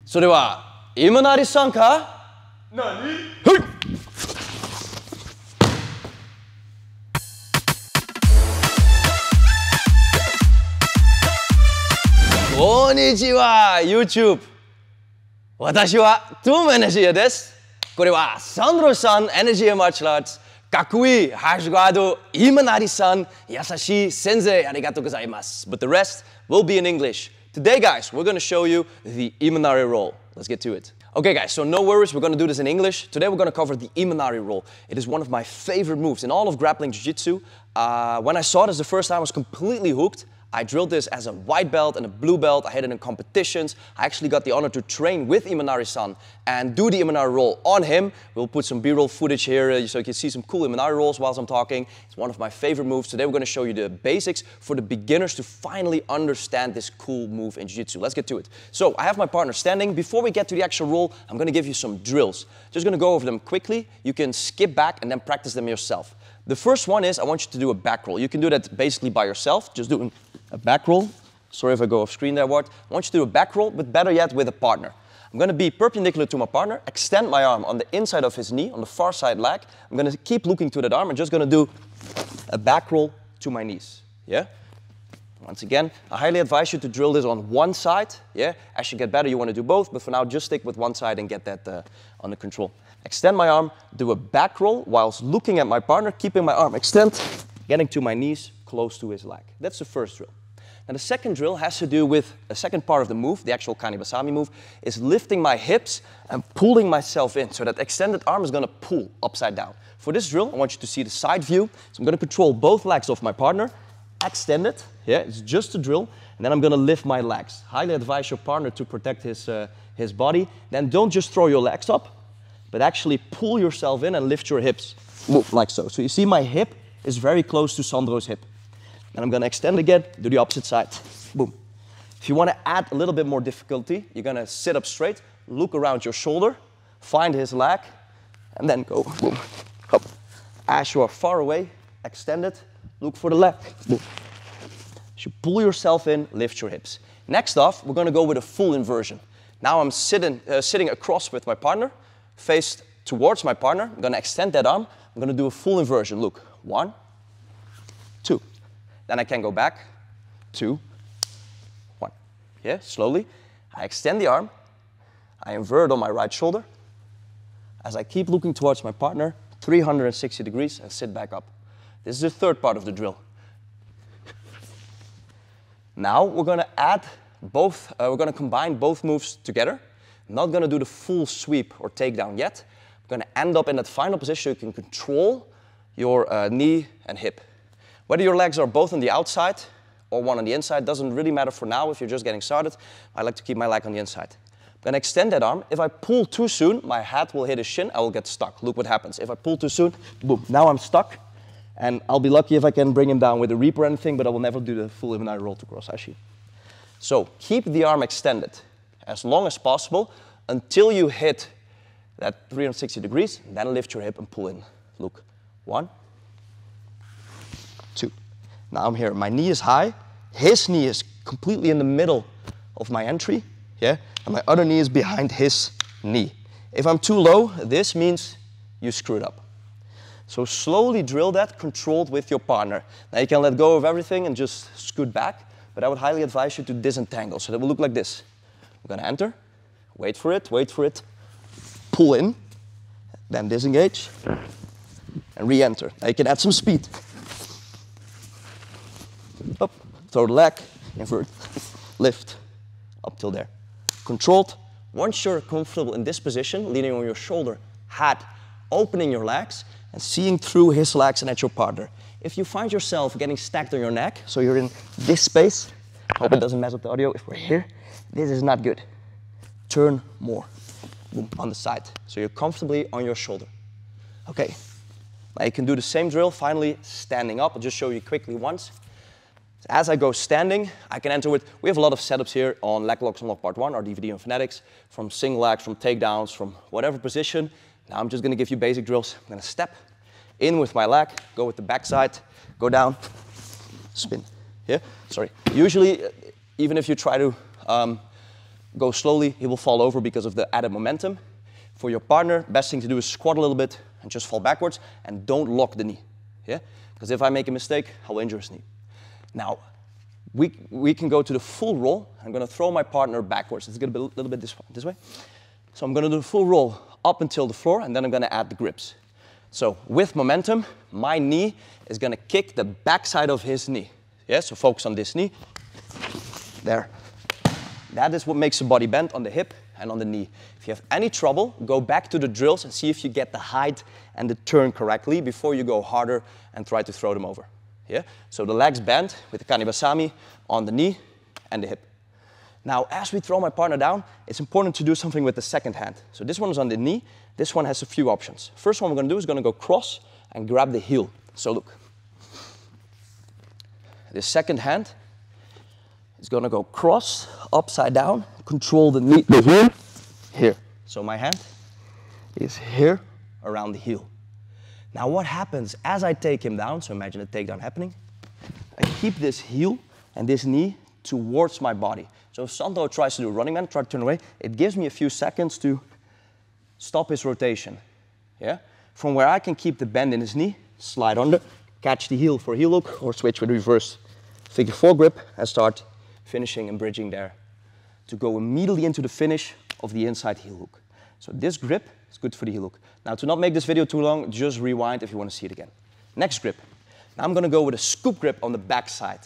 それは今成さんか？何？はい。こんにちは YouTube。私はトムエナジーです。これはサンドロさんエナジーマーチャルアーツ。かっこいい、ハッシュガード、今成さん、優しい先生、ありがとうございます。But the rest will be in English. Today, guys, we're going to show you the Imanari roll. Let's get to it. Okay, guys, so no worries, we're going to do this in English. Today, we're going to cover the Imanari roll. It is one of my favorite moves in all of grappling jiu-jitsu. When I saw this the first time, I was completely hooked. I drilled this as a white belt and a blue belt. I had it in competitions. I actually got the honor to train with Imanari-san and do the Imanari roll on him. We'll put some B-roll footage here so you can see some cool Imanari rolls whilst I'm talking. It's one of my favorite moves. Today we're going to show you the basics for the beginners to finally understand this cool move in jiu-jitsu. Let's get to it. So I have my partner standing. Before we get to the actual roll, I'm going to give you some drills. Just going to go over them quickly. You can skip back and then practice them yourself. The first one is I want you to do a back roll. You can do that basically by yourself, just doing a back roll. Sorry if I go off screen there, Ward. I want you to do a back roll, but better yet with a partner. I'm going to be perpendicular to my partner, extend my arm on the inside of his knee, on the far side leg. I'm going to keep looking to that arm and just going to do a back roll to my knees. Yeah? Once again, I highly advise you to drill this on one side. Yeah? As you get better, you want to do both, but for now, just stick with one side and get that under control. Extend my arm, do a back roll whilst looking at my partner, keeping my arm extended, getting to my knees close to his leg. That's the first drill. Now the second drill has to do with a second part of the move, the actual Kanibasami move, is lifting my hips and pulling myself in. So that extended arm is going to pull upside down. For this drill, I want you to see the side view. So I'm going to control both legs of my partner, extend it. Yeah, it's just a drill. And then I'm going to lift my legs. Highly advise your partner to protect his body. Then don't just throw your legs up, but actually pull yourself in and lift your hips. Move like so. So you see my hip is very close to Sandro's hip. And I'm going to extend again, do the opposite side. Boom. If you want to add a little bit more difficulty, you're going to sit up straight, look around your shoulder, find his leg, and then go boom, up. As you are far away, extend it, look for the leg. Boom. As you pull yourself in, lift your hips. Next off, we're going to go with a full inversion. Now I'm sitting across with my partner, faced towards my partner. I'm going to extend that arm. I'm going to do a full inversion. Look, 1, 2. Then I can go back, 2, 1. Yeah, slowly. I extend the arm. I invert on my right shoulder. As I keep looking towards my partner, 360 degrees, and sit back up. This is the third part of the drill. Now we're going to add both, we're going to combine both moves together. I'm not going to do the full sweep or takedown yet. I'm going to end up in that final position so you can control your knee and hip. Whether your legs are both on the outside or one on the inside doesn't really matter for now if you're just getting started. I like to keep my leg on the inside. I'm going to extend that arm. If I pull too soon, my head will hit his shin. I will get stuck. Look what happens. If I pull too soon, boom, now I'm stuck. And I'll be lucky if I can bring him down with a reap or anything, but I will never do the full Imanari roll to cross Ashi. So keep the arm extended as long as possible until you hit that 360 degrees. Then lift your hip and pull in. Look, 1, 2. Now I'm here. My knee is high. His knee is completely in the middle of my entry. Yeah? And my other knee is behind his knee. If I'm too low, this means you screwed up. So slowly drill that, controlled with your partner. Now you can let go of everything and just scoot back, but I would highly advise you to disentangle. So that will look like this. We're going to enter, wait for it, pull in, then disengage, and re-enter. Now you can add some speed. Up, throw the leg, invert, lift, up till there. Controlled. Once you're comfortable in this position, leaning on your shoulder, head, opening your legs, and seeing through his legs and at your partner. If you find yourself getting stacked on your neck, so you're in this space, hope it doesn't mess up the audio, if we're here, this is not good. Turn more, boom, on the side, so you're comfortably on your shoulder. Okay, now you can do the same drill, finally standing up. I'll just show you quickly once. As I go standing, I can enter with, we have a lot of setups here on Leg Locks Unlocked Part 1, our DVD on Fanatics, from single legs, from takedowns, from whatever position. Now I'm just going to give you basic drills. I'm going to step in with my leg, go with the backside, go down, spin. Yeah? Sorry. Usually, even if you try to go slowly, he will fall over because of the added momentum. For your partner, best thing to do is squat a little bit and just fall backwards, and don't lock the knee, yeah? Because if I make a mistake, I'll injure his knee. Now, we can go to the full roll. I'm gonna throw my partner backwards. It's gonna be a little bit this way. So I'm gonna do the full roll up until the floor, and then I'm gonna add the grips. So with momentum, my knee is gonna kick the backside of his knee. Yeah, so focus on this knee. There. That is what makes the body bend on the hip and on the knee. If you have any trouble, go back to the drills and see if you get the height and the turn correctly before you go harder and try to throw them over. Yeah? So the legs bend with the Kanibasami on the knee and the hip. Now, as we throw my partner down, it's important to do something with the second hand. So this one is on the knee. This one has a few options. First one we're going to do is going to go cross and grab the heel. So look. The second hand is going to go cross, upside down, control the knee, the heel, here. So my hand is here around the heel. Now what happens as I take him down, so imagine a takedown happening, I keep this heel and this knee towards my body. So if Sandro tries to do a running man, try to turn away, it gives me a few seconds to stop his rotation. Yeah? From where I can keep the bend in his knee, slide under, catch the heel for a heel hook, or switch with reverse figure 4 grip and start finishing and bridging there to go immediately into the finish of the inside heel hook. So this grip is good for the heel hook. Now to not make this video too long, just rewind if you want to see it again. Next grip. Now I'm going to go with a scoop grip on the back side.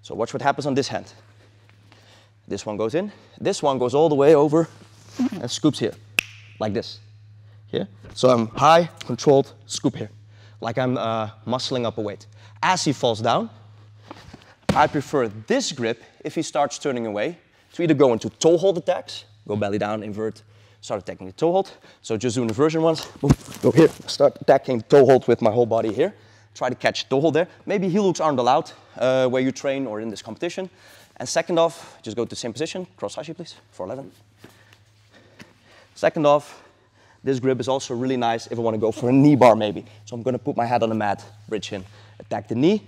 So watch what happens on this hand. This one goes in, this one goes all the way over and scoops here, like this. Yeah? So I'm high, controlled, scoop here, like I'm muscling up a weight. As he falls down, I prefer this grip if he starts turning away to either go into toe hold attacks, go belly down, invert, start attacking the toe hold. So just doing inversion ones, boom, go here, start attacking the toe hold with my whole body here. Try to catch toe hold there. Maybe heel hooks aren't allowed where you train or in this competition. And second off, just go to the same position, cross hashi please, 411. Second off, this grip is also really nice if I want to go for a knee bar maybe. So I'm going to put my head on the mat, bridge in, attack the knee.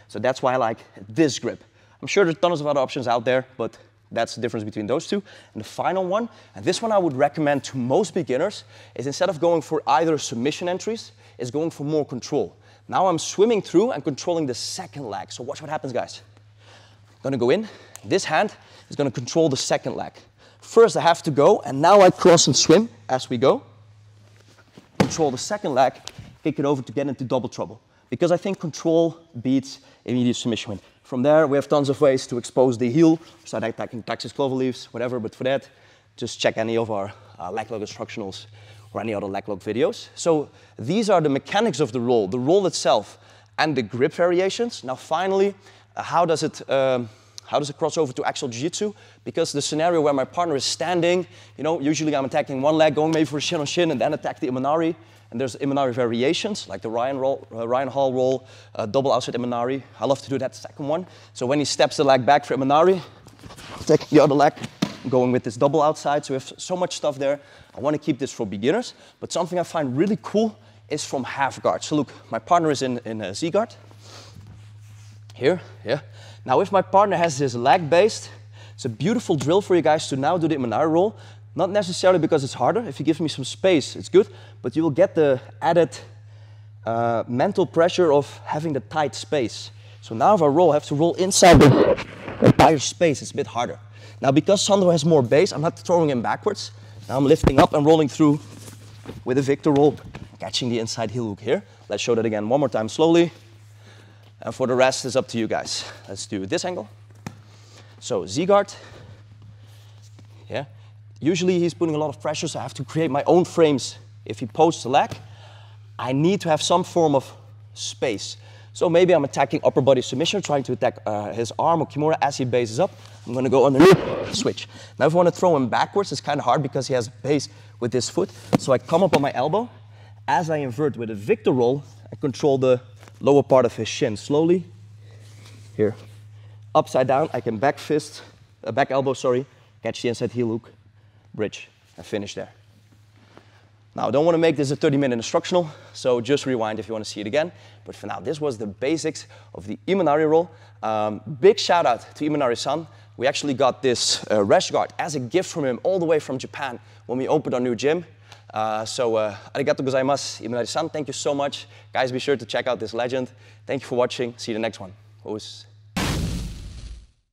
So that's why I like this grip. I'm sure there's tons of other options out there, but that's the difference between those two. And the final one, and this one I would recommend to most beginners, is instead of going for either submission entries, is going for more control. Now I'm swimming through and controlling the second leg. So watch what happens, guys. I'm gonna go in. This hand is gonna control the second leg. First I have to go, and now I cross and swim as we go. Control the second leg, kick it over to get into double trouble. Because I think control beats immediate submission win. From there, we have tons of ways to expose the heel, start attacking Texas clover leaves, whatever, but for that, just check any of our leg lock instructionals or any other leg lock videos. So these are the mechanics of the roll itself and the grip variations. Now finally, how does it cross over to actual jiu-jitsu? Because the scenario where my partner is standing, you know, usually I'm attacking one leg, going maybe for a shin on shin, and then attack the Imanari. And there's Imanari variations, like the Ryan Hall roll, double outside Imanari. I love to do that second one. So when he steps the leg back for Imanari, taking the other leg, going with this double outside. So we have so much stuff there. I want to keep this for beginners. But something I find really cool is from half guard. So look, my partner is in a Z guard. Here, yeah. Now if my partner has this leg based, it's a beautiful drill for you guys to now do the Imanari roll. Not necessarily because it's harder. If he gives me some space, it's good. But you will get the added mental pressure of having the tight space. So now if I roll, I have to roll inside the entire space. It's a bit harder. Now because Sandro has more base, I'm not throwing him backwards. Now I'm lifting up and rolling through with a Victor roll, catching the inside heel hook here. Let's show that again one more time slowly. And for the rest, it's up to you guys. Let's do this angle. So Z-guard. Yeah. Usually he's putting a lot of pressure, so I have to create my own frames. If he posts the leg, I need to have some form of space. So maybe I'm attacking upper body submission, trying to attack his arm or Kimura as he bases up. I'm going to go underneath, switch. Now if I want to throw him backwards, it's kind of hard because he has a base with this foot. So I come up on my elbow. As I invert with a Victor roll, I control the lower part of his shin slowly. Here. Upside down, I can back elbow, catch the inside heel hook, bridge, and finish there. Now, I don't want to make this a 30-minute instructional, so just rewind if you want to see it again. But for now, this was the basics of the Imanari roll. Big shout out to Imanari-san. We actually got this rash guard as a gift from him all the way from Japan when we opened our new gym. Arigato gozaimasu, Imunari-san. Thank you so much. Guys, be sure to check out this legend. Thank you for watching. See you in the next one. Oos.